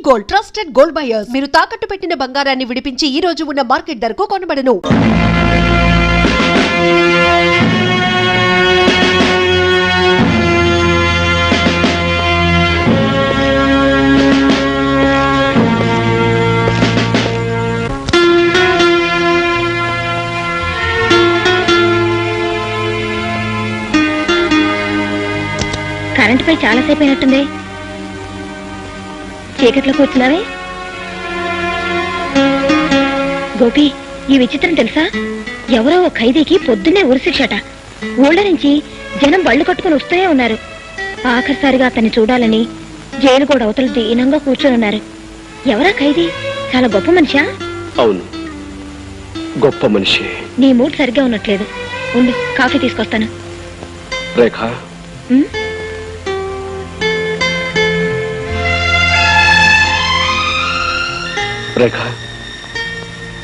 Gold, trusted gold buyers. మీరు తాకట్టు పెట్టిన బంగారాన్ని విడిపించి ఈ రోజు ఉన్న మార్కెట్ ధరకు కొనబడను. కరెంట్ పై చాలాసేపు అయినట్టుంది. చీకట్లో కూర్చున్నావే. గోపి, ఈ విచిత్రం తెలుసా? ఎవరో ఓ ఖైదీకి పొద్దున్నే ఉరిశిక్షట. ఊళ్ళ నుంచి జనం బళ్ళు కట్టుకుని వస్తూనే ఉన్నారు. ఆఖరిసారిగా అతన్ని చూడాలని జైలు కూడా అవతల దీనంగా కూర్చొని ఉన్నారు. ఎవరా ఖైదీ? చాలా గొప్ప మనిషా? అవును, గొప్ప మనిషి. నీ మూడ్ సరిగ్గా ఉన్నట్లేదు. ఉండు, కాఫీ తీసుకొస్తాను. రేఖ, రేఖ,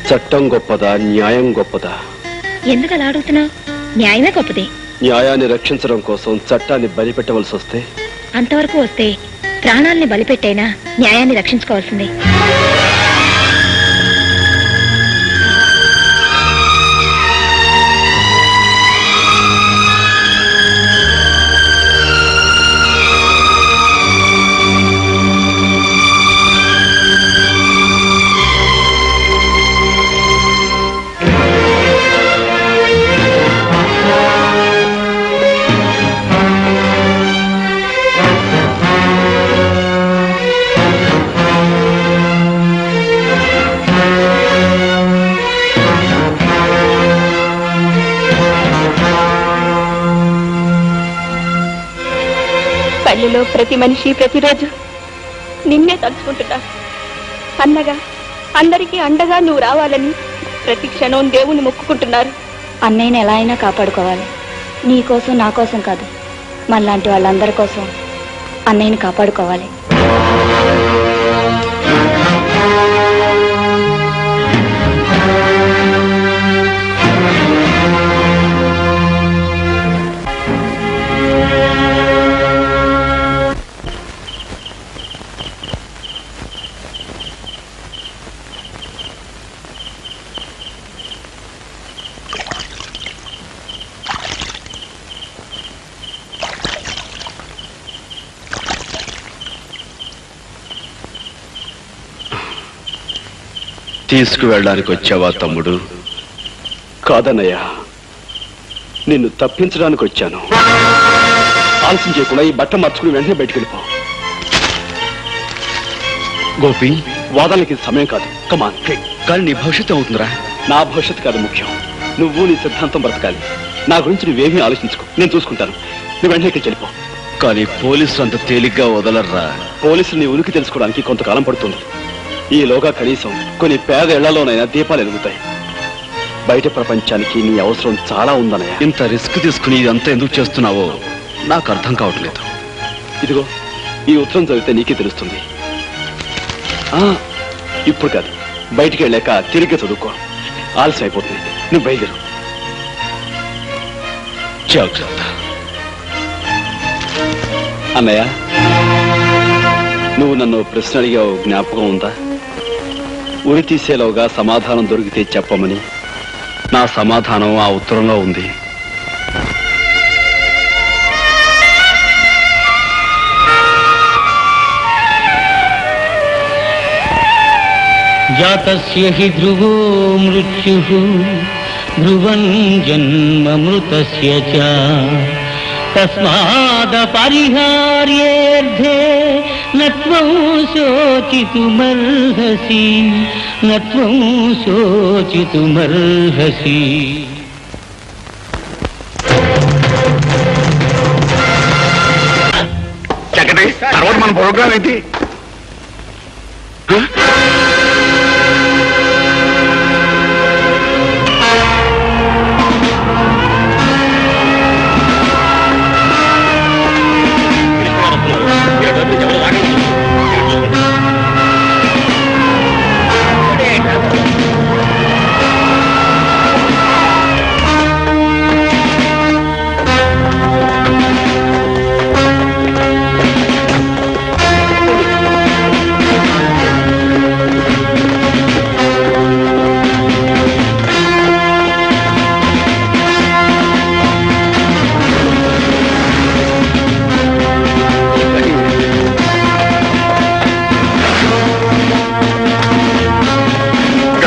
చట్టం గొప్పదా, న్యాయం గొప్పదా? ఎందుకు అలా అడుగుతున్నావు? న్యాయమే గొప్పది. న్యాయాన్ని రక్షించడం కోసం చట్టాన్ని బలిపెట్టవలసి వస్తే? అంతవరకు వస్తే ప్రాణాలని బలిపెట్టైనా న్యాయాన్ని రక్షించుకోవాల్సిందే. పల్లెలో ప్రతి మనిషి ప్రతిరోజు నిన్నే తలుచుకుంటున్నారు. అన్నగా అందరికీ అండగా నువ్వు రావాలని ప్రతి క్షణం దేవుణ్ణి మొక్కుకుంటున్నారు. అన్నయ్యని ఎలా అయినా కాపాడుకోవాలి. నీ కోసం, నా కోసం కాదు, మనలాంటి వాళ్ళందరి కోసం అన్నయ్యని కాపాడుకోవాలి. తీసుకువెళ్ళడానికి వచ్చావా తమ్ముడు? కాదన్నయ్యా, నిన్ను తప్పించడానికి వచ్చాను. ఆలస్యం చేయకుండా ఈ బట్ట మార్చుకుని వెంటనే బయటికి వెళ్ళిపో. గోపి, వాదనకి సమయం కాదు. కమాన్. కానీ నీ భవిష్యత్తు అవుతుందిరా. నా భవిష్యత్తు కాదు ముఖ్యం. నువ్వు నీ సిద్ధాంతం బ్రతకాలి. నా గురించి నువ్వేమీ ఆలోచించుకో, నేను చూసుకుంటాను. నువ్వు వెంటనే ఇక్కడికి వెళ్ళిపో. కానీ పోలీసులు అంత తేలిగ్గా వదలర్రా. పోలీసులు నీ ఉనికి తెలుసుకోవడానికి కొంతకాలం పడుతుంది. ఈలోగా కనీసం కొన్ని పేద ఇళ్లలోనైనా దీపాలు ఎదుగుతాయి. బయట ప్రపంచానికి నీ అవసరం చాలా ఉందన్నయ్య. ఇంత రిస్క్ తీసుకుని ఇదంతా ఎందుకు చేస్తున్నావో నాకు అర్థం కావట్లేదు. ఇదిగో, ఈ ఉత్తరం చదివితే నీకే తెలుస్తుంది. ఇప్పుడు కాదు, బయటికి వెళ్ళాక తిరిగి చదువుకో. ఆలస్యం అయిపోతుంది. నువ్వు బయలుదేరు. జాగ్రత్త. అన్నయ్య, నువ్వు నన్ను ప్రశ్న అడిగావు, జ్ఞాపకం ఉందా? ఉరి తీసేలోగా సమాధానం దొరికితే చెప్పమని. నా సమాధానం ఆ ఉత్తరంలో ఉంది. జాతస్య హి ధ్రువో మృత్యుః ధ్రువం జన్మమృతస్య చ తస్మాద్ పరిహార్యేర్థే నత్వం శోచితుమర్హసి నత్వం శోచితుమర్హసి. చక్కటి తర్వాత మన ప్రోగ్రామ్ ఏంటి?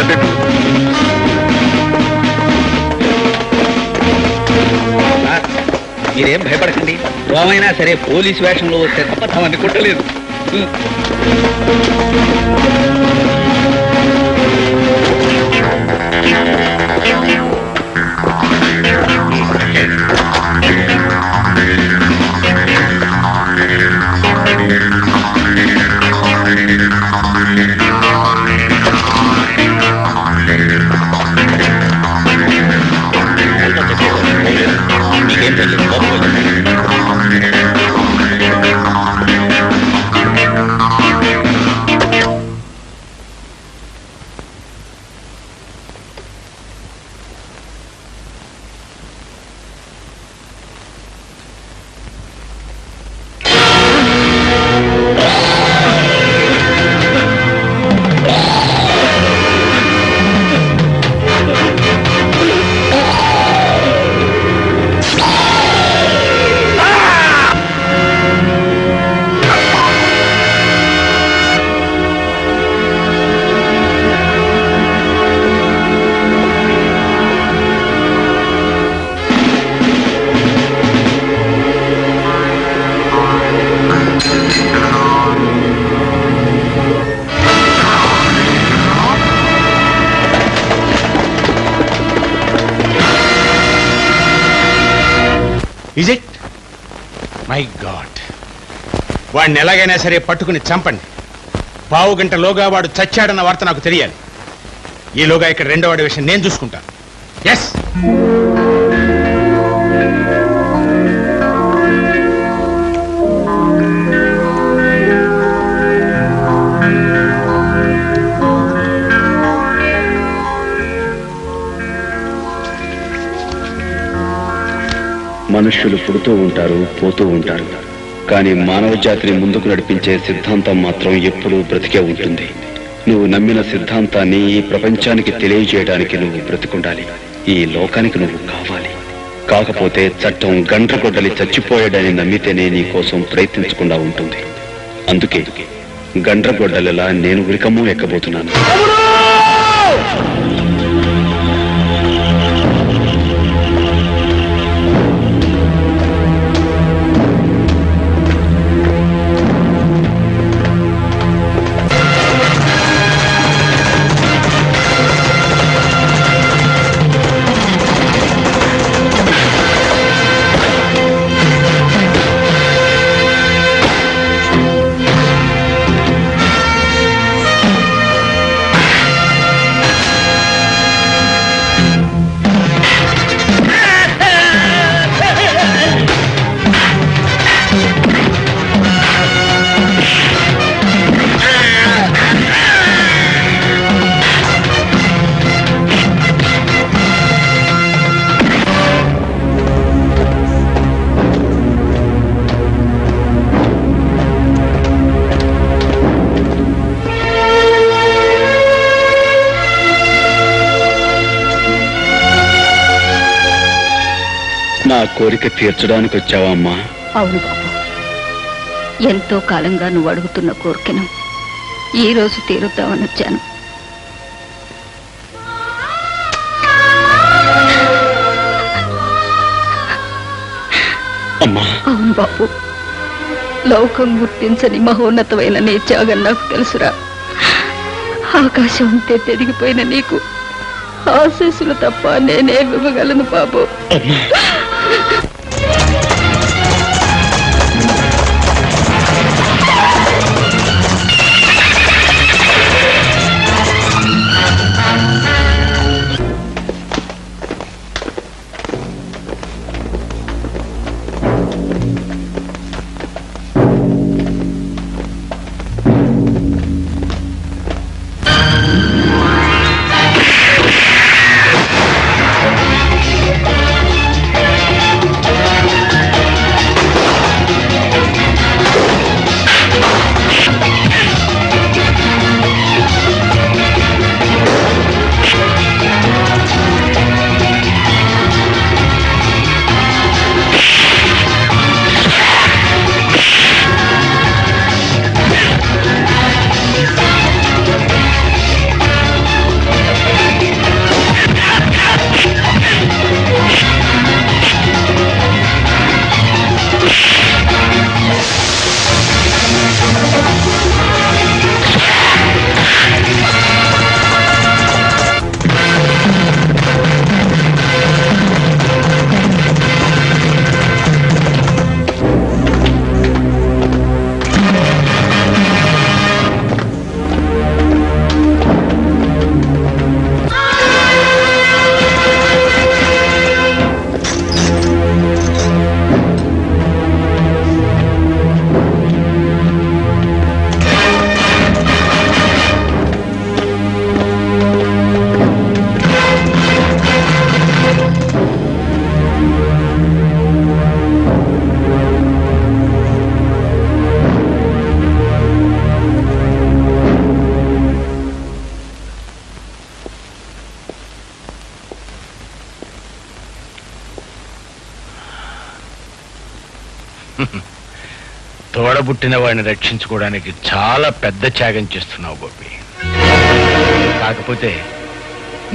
కట్టేట్టు. మీరేం భయపడకండి. రోమైనా సరే పోలీసు వేషంలో వస్తే తప్ప తమని కొట్టలేదు. మీకేం తెలియదు. Is it? మై గాడ్, వాడిని ఎలాగైనా సరే పట్టుకుని చంపండి. పావు గంటలోగా వాడు చచ్చాడన్న వార్త నాకు తెలియాలి. ఈలోగా ఇక్కడ రెండో వాడి విషయం నేను చూసుకుంటాను. ఎస్. మనుష్యులు పుడుతూ ఉంటారు, పోతూ ఉంటారు. కానీ మానవ జాతిని ముందుకు నడిపించే సిద్ధాంతం మాత్రం ఎప్పుడూ బ్రతికే ఉంటుంది. నువ్వు నమ్మిన సిద్ధాంతాన్ని ఈ ప్రపంచానికి తెలియజేయడానికి నువ్వు బ్రతికుండాలి. ఈ లోకానికి నువ్వు కావాలి. కాకపోతే చట్టం గండ్రగొడ్డలి చచ్చిపోయాడని నమ్మితేనే నీ కోసం ప్రయత్నించకుండా ఉంటుంది. అందుకే గండ్రగొడ్డలిలా నేను ఉరికమ్మో ఎక్కబోతున్నాను. నా కోరిక తీర్చడానికి వచ్చావా అమ్మా? అవును బాబు, ఎంతో కాలంగా నువ్వు అడుగుతున్న కోరికను ఈ రోజు తీరుద్దామని వచ్చాను. అమ్మా. అవును బాబు, లోకం గుర్తించని మహోన్నతమైన నీ త్యాగం నాకు తెలుసురా. ఆకాశం అంతే పెరిగిపోయిన నీకు ఆశీస్సులు తప్ప నేనే ఇవ్వగలను బాబు. తోడబుట్టిన వాడిని రక్షించుకోవడానికి చాలా పెద్ద త్యాగం చేస్తున్నావు గోపి. కాకపోతే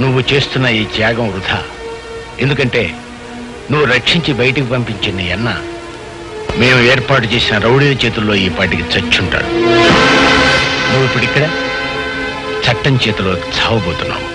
నువ్వు చేస్తున్న ఈ త్యాగం వృధా. ఎందుకంటే నువ్వు రక్షించి బయటికి పంపించిన నీ అన్న మేము ఏర్పాటు చేసిన రౌడీల చేతుల్లో ఈ పాటికి చచ్చుంటాడు. నువ్వు ఇప్పుడు ఇక్కడ చట్టం చేతిలో చావబోతున్నావు.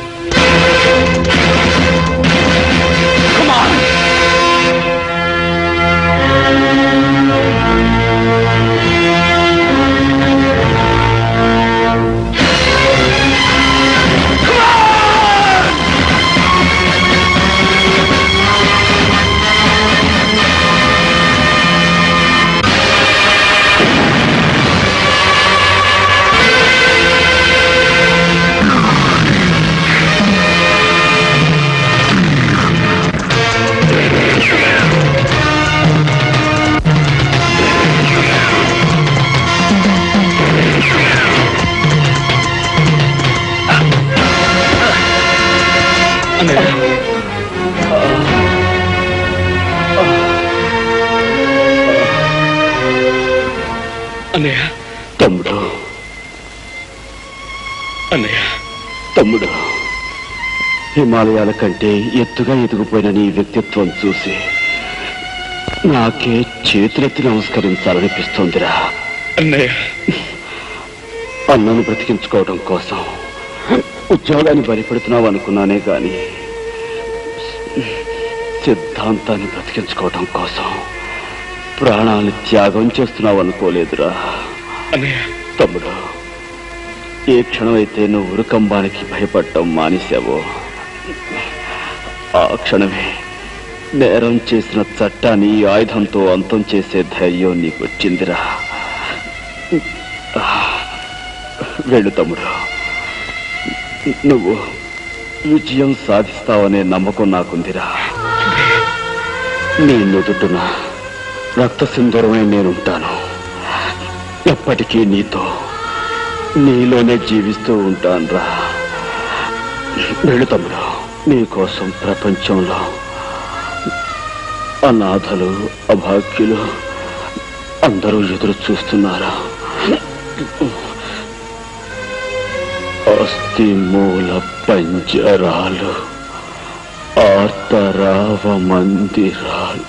అన్నయ్య, తమ్ముడు, అన్నయ్య, తమ్ముడు, హిమాలయాల కంటే ఎత్తుగా ఎదిగిపోయిన నీ వ్యక్తిత్వం చూసి నాకే చేతులెత్తి నమస్కరించాలనిపిస్తోందిరా. అన్నయ్య, అన్నను బ్రతికించుకోవడం కోసం ఉద్యోగాన్ని బలిపెడుతున్నావు అనుకున్నానే గాని సిద్ధాంతాన్ని బ్రతికించుకోవడం కోసం ప్రాణాలు త్యాగం చేస్తున్నావు అనుకోలేదురా. తమ్ముడు, ఏ క్షణమైతే నువ్వు ఉరుకంబానికి భయపడటం మానేశావో ఆ క్షణమే నేరం చేసిన చట్టాన్ని ఆయుధంతో అంతం చేసే ధైర్యం నీకు వచ్చిందిరా. వెళ్ళు తమ్ముడు, నువ్వు విజయం సాధిస్తావనే నమ్మకం నాకుందిరా. నీ నుదుటున రక్త సింధూరమై నేనుంటాను. ఎప్పటికీ నీతో, నీలోనే జీవిస్తూ ఉంటానురా. వెళ్ళు తమ్ముడు, నీకోసం ప్రపంచంలో అనాథలు, అభాగ్యులు అందరూ ఎదురు చూస్తున్నారు. అస్థి మూల పంజరాలు, ఆర్తరావ మందిరాలు.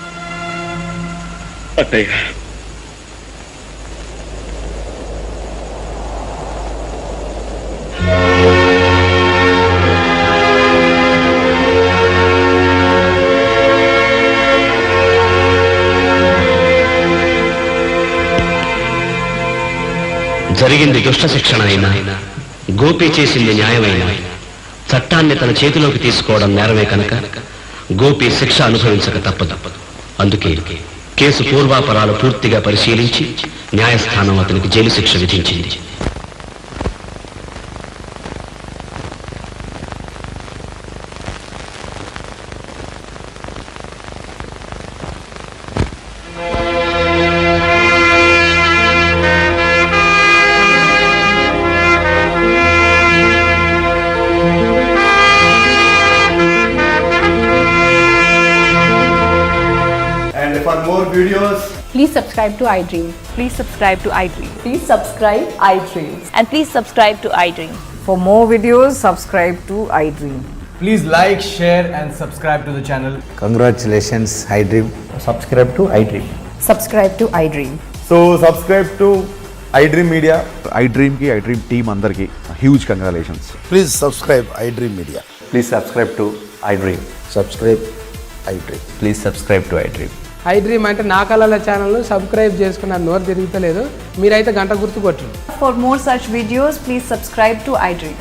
అత్తయ్య, జరిగింది దుష్ట శిక్షణ అయినా, గోపి చేసింది న్యాయమైన, చట్టాన్ని తన చేతిలోకి తీసుకోవడం నేరమే కనుక గోపి శిక్ష అనుభవించక తప్పదు. అందుకే కేసు పూర్వాపరాలు పూర్తిగా పరిశీలించి న్యాయస్థానం అతనికి జైలు శిక్ష విధించింది. For more videos, please subscribe to iDream. Please subscribe to iDream. Please subscribe iDream. And please subscribe to iDream. For more videos, subscribe to iDream. please like, share and subscribe to the channel. Congratulations, iDream. Subscribe to iDream. Subscribe to iDream. So subscribe to iDream Media. iDream ki iDream team andarki huge congratulations. Please subscribe iDream Media. Please subscribe to iDream. Subscribe iDream. Please subscribe to iDream. iDream అంటే నా కళల channel subscribe చేసుకున్న నోరు తిరుగుతలేదు. మీరైతే గంట గుర్తు కొట్టండి. For more such videos, please subscribe to iDream.